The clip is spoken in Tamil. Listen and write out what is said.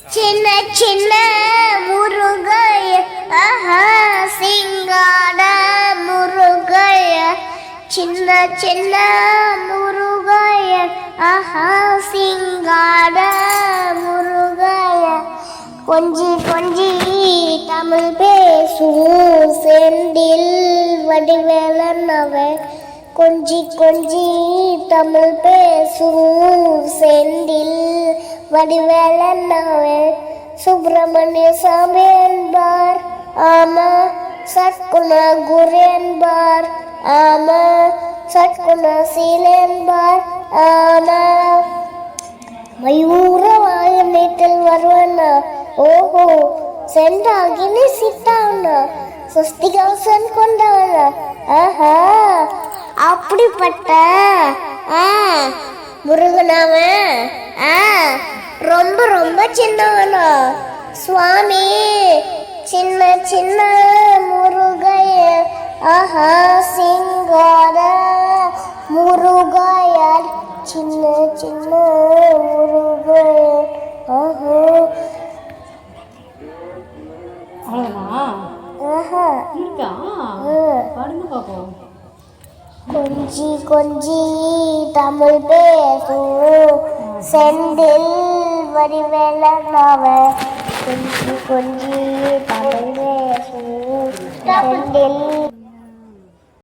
சின்ன சின்ன முருகைய ஆஹா சிங்காட முருகைய சின்ன சின்ன முருகைய ஆஹா சிங்காட முருகைய கொஞ்சி கொஞ்சி தமிழ் பேசும் செந்தில் வடிவேலனவன் கொஞ்சி கொஞ்சி தமிழ் பேசும் செந்தில் வடிவேலனவன் சுப்பிரமணிய சாமி என்பார் ஆமா சட்குண குரு என்பார் ஆமா சட்குண சீல என்பார் ஆமா மயூர வாகனத்தில் வருவனா ஓஹோ சென்றாகினி சித்தாவனா சுஸ்திகவசன் கொண்டவனா ஆஹா அப்படிப்பட்ட முருகனாவன் ரொம்ப ரொம்ப சின்னவனா சுவாமி சின்ன சின்ன முருகைய ஆஹா சிங்கார முருகையால் சின்ன சின்ன முருகையன் ஆஹா ஆஹா இருக்கா பாடுங்க பாப்போம். கொஞ்சி கொஞ்சி தமிழ் பேசும் செந்தில் வடிவேலனவன் கொஞ்சி கொஞ்சி தமிழ் பேசும் செந்தில்